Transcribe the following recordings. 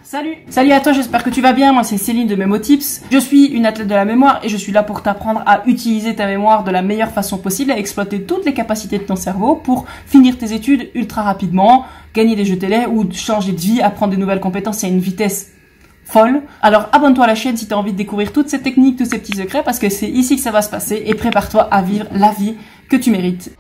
Salut à toi, j'espère que tu vas bien. Moi c'est Céline de MemoTips. Je suis une athlète de la mémoire et je suis là pour t'apprendre à utiliser ta mémoire de la meilleure façon possible, à exploiter toutes les capacités de ton cerveau pour finir tes études ultra rapidement, gagner des jeux télé ou changer de vie, apprendre de nouvelles compétences à une vitesse folle. Alors abonne-toi à la chaîne si tu as envie de découvrir toutes ces techniques, tous ces petits secrets, parce que c'est ici que ça va se passer, et prépare-toi à vivre la vie que tu mérites.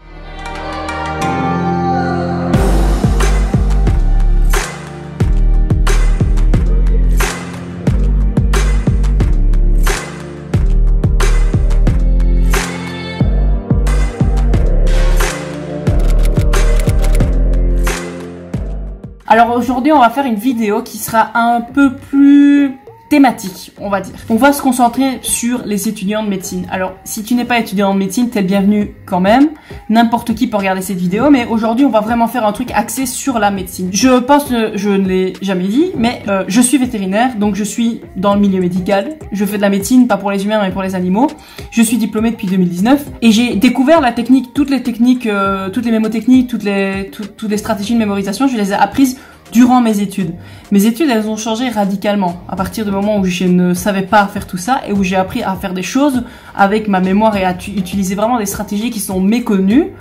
Alors aujourd'hui, on va faire une vidéo qui sera un peu plus thématique, on va dire. On va se concentrer sur les étudiants de médecine. Alors, si tu n'es pas étudiant en médecine, t'es le bienvenu quand même. N'importe qui peut regarder cette vidéo, mais aujourd'hui, on va vraiment faire un truc axé sur la médecine. Je pense que je ne l'ai jamais dit, mais je suis vétérinaire, donc je suis dans le milieu médical. Je fais de la médecine, pas pour les humains, mais pour les animaux. Je suis diplômée depuis 2019 et j'ai découvert la technique, toutes les techniques, toutes les mémotechniques, toutes les stratégies de mémorisation, je les ai apprises durant mes études. Mes études, elles ont changé radicalement à partir du moment où je ne savais pas faire tout ça et où j'ai appris à faire des choses avec ma mémoire et à utiliser vraiment des stratégies qui sont méconnues.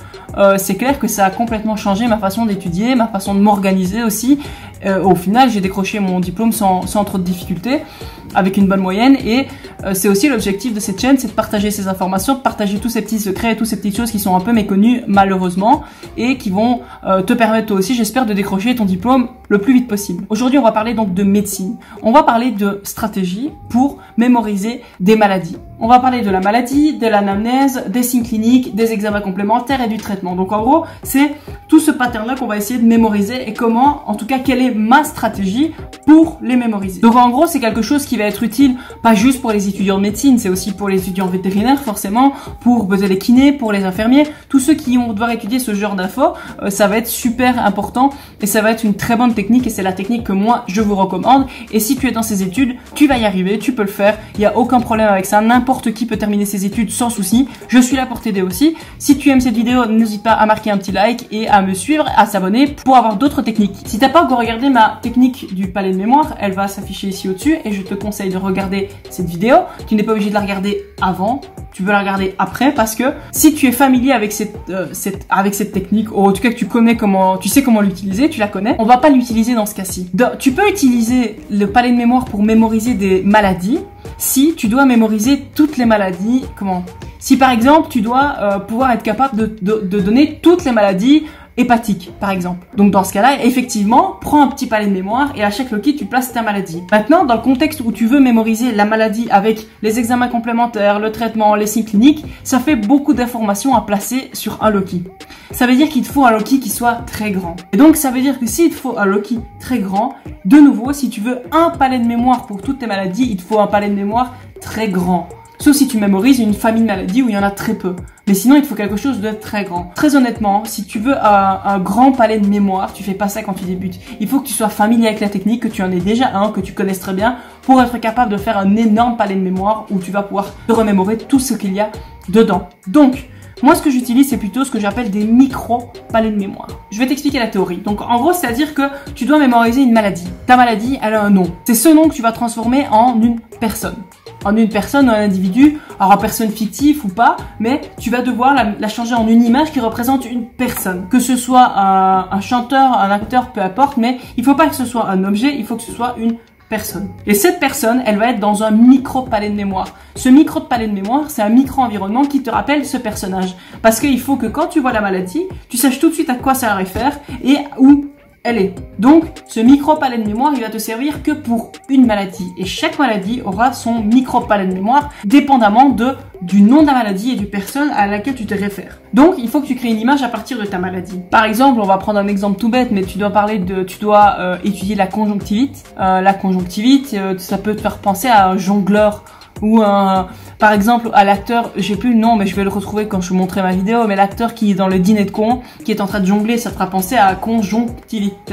C'est clair que ça a complètement changé ma façon d'étudier, ma façon de m'organiser aussi. Au final, j'ai décroché mon diplôme sans trop de difficultés, avec une bonne moyenne, et c'est aussi l'objectif de cette chaîne, c'est de partager ces informations, de partager tous ces petits secrets, toutes ces petites choses qui sont un peu méconnues malheureusement, et qui vont te permettre toi aussi, j'espère, de décrocher ton diplôme le plus vite possible. Aujourd'hui, on va parler donc de médecine. On va parler de stratégie pour mémoriser des maladies. On va parler de la maladie, de l'anamnèse, des signes cliniques, des examens complémentaires et du traitement. Donc en gros, c'est tout ce pattern-là qu'on va essayer de mémoriser et comment, en tout cas, quelle est ma stratégie pour les mémoriser. Donc en gros, c'est quelque chose qui va être utile, pas juste pour les étudiants de médecine, c'est aussi pour les étudiants vétérinaires forcément, pour les kinés, pour les infirmiers, tous ceux qui vont devoir étudier ce genre d'infos, ça va être super important et ça va être une très bonne technique et c'est la technique que moi je vous recommande. Et si tu es dans ces études, tu vas y arriver, tu peux le faire, il n'y a aucun problème avec ça, n'importe qui peut terminer ses études sans souci, je suis là pour t'aider aussi. Si tu aimes cette vidéo, n'hésite pas à marquer un petit like et à me suivre, à s'abonner pour avoir d'autres techniques. Si t'as pas encore regardé ma technique du palais de mémoire, elle va s'afficher ici au-dessus et je te conseille de regarder cette vidéo. Tu n'es pas obligé de la regarder avant, tu peux la regarder après, parce que si tu es familier avec cette technique, ou en tout cas que tu sais comment l'utiliser, tu la connais, on va pas l'utiliser dans ce cas-ci. Tu peux utiliser le palais de mémoire pour mémoriser des maladies si tu dois mémoriser toutes les maladies. Si par exemple tu dois pouvoir être capable de donner toutes les maladies hépatique, par exemple. Donc dans ce cas-là, effectivement, prends un petit palais de mémoire et à chaque Loki, tu places ta maladie. Maintenant, dans le contexte où tu veux mémoriser la maladie avec les examens complémentaires, le traitement, les signes cliniques, ça fait beaucoup d'informations à placer sur un Loki. Ça veut dire qu'il te faut un Loki qui soit très grand. Et donc ça veut dire que s'il te faut un Loki très grand, de nouveau, si tu veux un palais de mémoire pour toutes tes maladies, il te faut un palais de mémoire très grand. Sauf si tu mémorises une famille de maladies où il y en a très peu. Mais sinon, il te faut quelque chose de très grand. Très honnêtement, si tu veux un grand palais de mémoire, tu fais pas ça quand tu débutes. Il faut que tu sois familier avec la technique, que tu en aies déjà un, que tu connaisses très bien, pour être capable de faire un énorme palais de mémoire où tu vas pouvoir te remémorer tout ce qu'il y a dedans. Donc, moi, ce que j'utilise, c'est plutôt ce que j'appelle des micro-palais de mémoire. Je vais t'expliquer la théorie. Donc, en gros, c'est-à-dire que tu dois mémoriser une maladie. Ta maladie, elle a un nom. C'est ce nom que tu vas transformer en une personne. En une personne, un individu, alors en personne fictive ou pas, mais tu vas devoir la changer en une image qui représente une personne. Que ce soit un chanteur, un acteur, peu importe, mais il faut pas que ce soit un objet, il faut que ce soit une personne. Et cette personne, elle va être dans un micro-palais de mémoire. Ce micro-palais de mémoire, c'est un micro-environnement qui te rappelle ce personnage. Parce qu'il faut que quand tu vois la maladie, tu saches tout de suite à quoi ça réfère et où elle est. Donc, ce micro-palais de mémoire, il va te servir que pour une maladie. Et chaque maladie aura son micro-palais de mémoire, dépendamment du nom de la maladie et du personne à laquelle tu te réfères. Donc, il faut que tu crées une image à partir de ta maladie. Par exemple, on va prendre un exemple tout bête, mais tu dois étudier la conjonctivite. La conjonctivite, ça peut te faire penser à un jongleur ou par exemple à l'acteur, j'ai plus le nom mais je vais le retrouver quand je vous montrerai ma vidéo, mais l'acteur qui est dans le dîner de con, qui est en train de jongler, ça te fera penser à conjonctivite.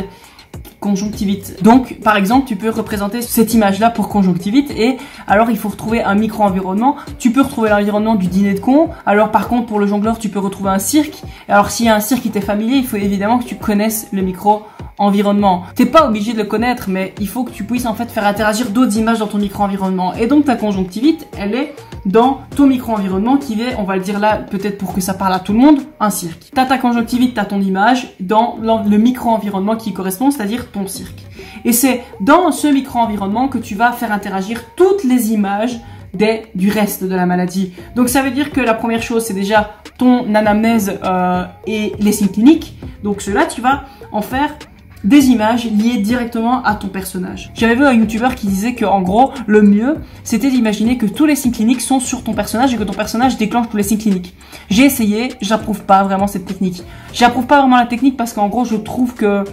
conjonctivite. Donc, par exemple, tu peux représenter cette image-là pour conjonctivite et alors il faut retrouver un micro-environnement. Tu peux retrouver l'environnement du dîner de con. Alors, par contre, pour le jongleur, tu peux retrouver un cirque. Alors, s'il y a un cirque qui t'est familier, il faut évidemment que tu connaisses le micro-environnement. T'es pas obligé de le connaître, mais il faut que tu puisses en fait faire interagir d'autres images dans ton micro-environnement. Et donc, ta conjonctivite, elle est dans ton micro-environnement qui est, on va le dire là, peut-être pour que ça parle à tout le monde, un cirque. T'as ta conjonctivite, t'as ton image dans le micro-environnement qui correspond, c'est-à-dire ton cirque. Et c'est dans ce micro-environnement que tu vas faire interagir toutes les images du reste de la maladie. Donc ça veut dire que la première chose, c'est déjà ton anamnèse et les signes cliniques. Donc cela, tu vas en faire des images liées directement à ton personnage. J'avais vu un youtubeur qui disait que en gros, le mieux, c'était d'imaginer que tous les signes cliniques sont sur ton personnage et que ton personnage déclenche tous les signes cliniques. J'ai essayé, j'approuve pas vraiment cette technique. J'approuve pas vraiment la technique parce qu'en gros, je trouve que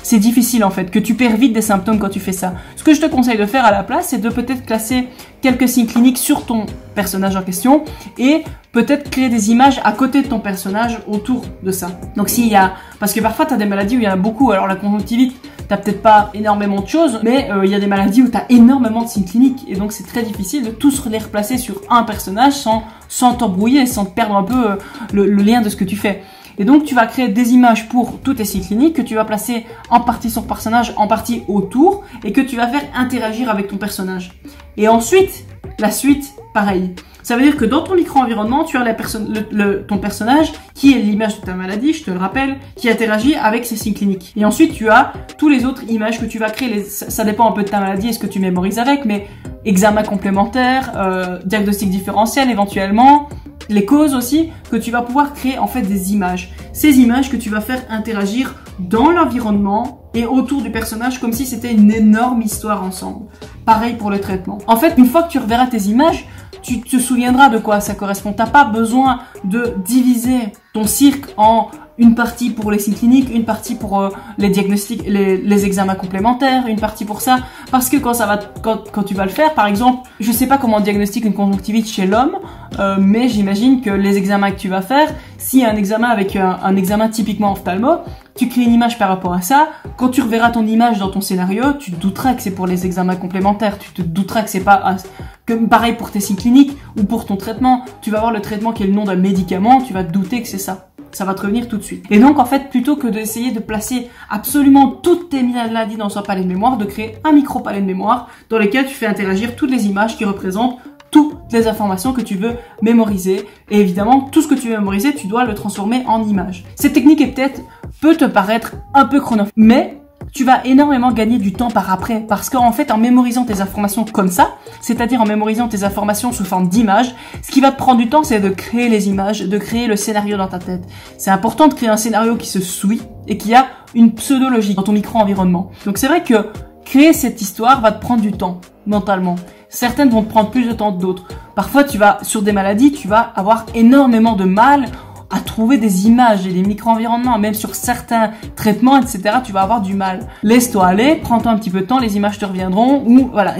c'est difficile en fait, que tu perds vite des symptômes quand tu fais ça. Ce que je te conseille de faire à la place, c'est de peut-être classer quelques signes cliniques sur ton personnage en question et peut-être créer des images à côté de ton personnage autour de ça. Donc s'il y a, parce que parfois tu as des maladies où il y en a beaucoup, alors la conjonctivite, t'as peut-être pas énormément de choses, mais il y a des maladies où tu as énormément de signes cliniques et donc c'est très difficile de tous les replacer sur un personnage sans t'embrouiller, sans te perdre un peu le lien de ce que tu fais. Et donc, tu vas créer des images pour tous tes signes cliniques que tu vas placer en partie sur le personnage, en partie autour, et que tu vas faire interagir avec ton personnage. Et ensuite, la suite, pareil. Ça veut dire que dans ton micro-environnement, tu as ton personnage qui est l'image de ta maladie, je te le rappelle, qui interagit avec ses signes cliniques. Et ensuite, tu as tous les autres images que tu vas créer. Ça dépend un peu de ta maladie et ce que tu mémorises avec, mais examen complémentaire, diagnostic différentiel éventuellement, les causes aussi, que tu vas pouvoir créer en fait des images. Ces images que tu vas faire interagir dans l'environnement et autour du personnage comme si c'était une énorme histoire ensemble. Pareil pour le traitement. En fait, une fois que tu reverras tes images, tu te souviendras de quoi ça correspond. T'as pas besoin de diviser ton cirque en une partie pour les signes cliniques, une partie pour les diagnostics, les examens complémentaires, une partie pour ça. Parce que quand tu vas le faire, par exemple, je sais pas comment on diagnostique une conjonctivite chez l'homme, mais j'imagine que les examens que tu vas faire, s'il y a un examen avec un examen typiquement ophtalmo, tu crées une image par rapport à ça. Quand tu reverras ton image dans ton scénario, tu te douteras que c'est pour les examens complémentaires. Tu te douteras que c'est pas que pareil pour tes signes cliniques ou pour ton traitement. Tu vas voir le traitement qui est le nom d'un médicament, tu vas te douter que c'est ça. Ça va te revenir tout de suite. Et donc, en fait, plutôt que d'essayer de placer absolument toutes tes maladies dans un palais de mémoire, de créer un micro-palais de mémoire dans lequel tu fais interagir toutes les images qui représentent toutes les informations que tu veux mémoriser. Et évidemment, tout ce que tu veux mémoriser, tu dois le transformer en images. Cette technique peut te paraître un peu chronophage, mais tu vas énormément gagner du temps par après parce qu'en fait, en mémorisant tes informations comme ça, c'est-à-dire en mémorisant tes informations sous forme d'images, ce qui va te prendre du temps, c'est de créer les images, de créer le scénario dans ta tête. C'est important de créer un scénario qui se suit et qui a une pseudo-logique dans ton micro-environnement. Donc c'est vrai que créer cette histoire va te prendre du temps, mentalement. Certaines vont te prendre plus de temps que d'autres. Parfois, sur des maladies, tu vas avoir énormément de mal à trouver des images et des micro-environnements, même sur certains traitements, etc., tu vas avoir du mal. Laisse-toi aller, prends-toi un petit peu de temps, les images te reviendront, ou voilà,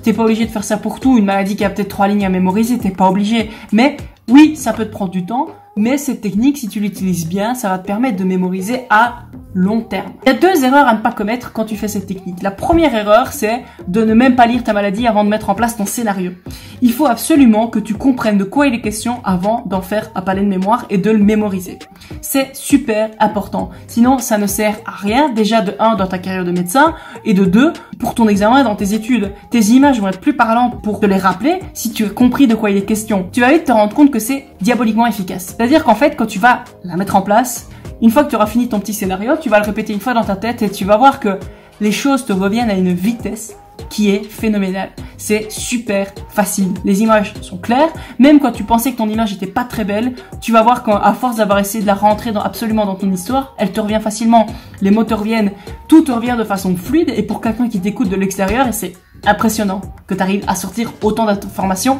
t'es pas obligé de faire ça pour tout, une maladie qui a peut-être 3 lignes à mémoriser, t'es pas obligé, mais oui, ça peut te prendre du temps, mais cette technique, si tu l'utilises bien, ça va te permettre de mémoriser à long terme. Il y a 2 erreurs à ne pas commettre quand tu fais cette technique. La première erreur, c'est de ne même pas lire ta maladie avant de mettre en place ton scénario. Il faut absolument que tu comprennes de quoi il est question avant d'en faire un palais de mémoire et de le mémoriser. C'est super important. Sinon, ça ne sert à rien. Déjà, de 1, dans ta carrière de médecin, et de 2, pour ton examen dans tes études. Tes images vont être plus parlantes pour te les rappeler si tu as compris de quoi il est question. Tu vas vite te rendre compte que c'est diaboliquement efficace. C'est-à-dire qu'en fait, quand tu vas la mettre en place, une fois que tu auras fini ton petit scénario, tu vas le répéter une fois dans ta tête et tu vas voir que les choses te reviennent à une vitesse qui est phénoménale. C'est super facile. Les images sont claires. Même quand tu pensais que ton image était pas très belle, tu vas voir qu'à force d'avoir essayé de la rentrer absolument dans ton histoire, elle te revient facilement. Les mots te reviennent. Tout te revient de façon fluide et pour quelqu'un qui t'écoute de l'extérieur, et c'est impressionnant que tu arrives à sortir autant d'informations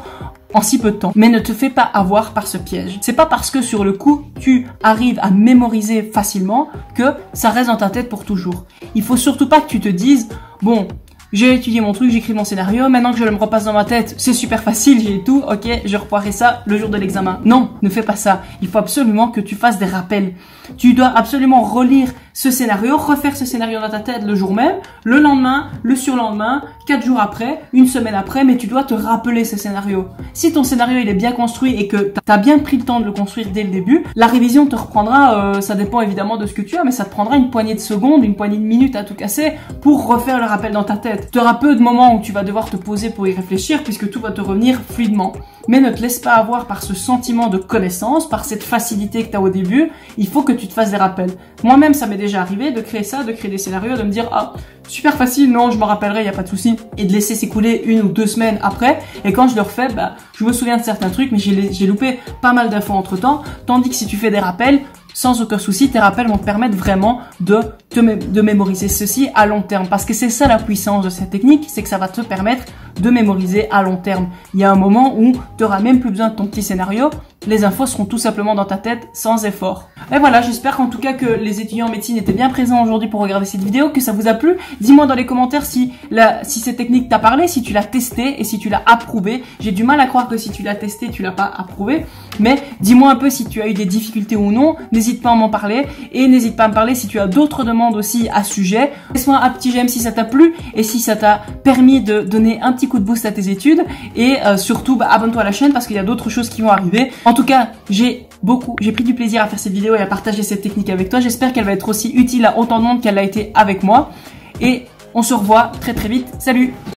en si peu de temps. Mais ne te fais pas avoir par ce piège. C'est pas parce que sur le coup, tu arrives à mémoriser facilement que ça reste dans ta tête pour toujours. Il faut surtout pas que tu te dises, bon, j'ai étudié mon truc, j'écris mon scénario, maintenant que je le me repasse dans ma tête, c'est super facile, j'ai tout, ok, je repoirai ça le jour de l'examen. Non, ne fais pas ça. Il faut absolument que tu fasses des rappels. Tu dois absolument relire ce scénario, refaire ce scénario dans ta tête le jour même, le lendemain, le surlendemain, 4 jours après, une semaine après, mais tu dois te rappeler ce scénario. Si ton scénario il est bien construit et que tu as bien pris le temps de le construire dès le début, la révision te reprendra, ça dépend évidemment de ce que tu as, mais ça te prendra une poignée de secondes, une poignée de minutes à tout casser pour refaire le rappel dans ta tête. Tu auras peu de moments où tu vas devoir te poser pour y réfléchir puisque tout va te revenir fluidement. Mais ne te laisse pas avoir par ce sentiment de connaissance, par cette facilité que tu as au début. Il faut que tu te fasses des rappels. Moi-même, ça m'est déjà arrivé de créer ça, de créer des scénarios, de me dire « Ah, super facile, non, je me rappellerai, il n'y a pas de souci. » Et de laisser s'écouler 1 ou 2 semaines après. Et quand je le refais, bah, je me souviens de certains trucs, mais j'ai loupé pas mal d'infos entre-temps. Tandis que si tu fais des rappels, sans aucun souci, tes rappels vont te permettre vraiment de mémoriser ceci à long terme. Parce que c'est ça la puissance de cette technique, c'est que ça va te permettre de mémoriser à long terme. Il y a un moment où tu n'auras même plus besoin de ton petit scénario, les infos seront tout simplement dans ta tête sans effort. Et voilà, j'espère qu'en tout cas que les étudiants en médecine étaient bien présents aujourd'hui pour regarder cette vidéo, que ça vous a plu. Dis-moi dans les commentaires si cette technique t'a parlé, si tu l'as testée et si tu l'as approuvée. J'ai du mal à croire que si tu l'as testé, tu l'as pas approuvé. Mais dis-moi un peu si tu as eu des difficultés ou non. N'hésite pas à m'en parler et n'hésite pas à me parler si tu as d'autres demandes aussi à ce sujet. Laisse-moi un petit j'aime si ça t'a plu et si ça t'a permis de donner un petit coup de boost à tes études. Et surtout, abonne-toi à la chaîne parce qu'il y a d'autres choses qui vont arriver. En tout cas, j'ai pris du plaisir à faire cette vidéo et à partager cette technique avec toi. J'espère qu'elle va être aussi utile à autant de monde qu'elle l'a été avec moi. Et on se revoit très très vite. Salut!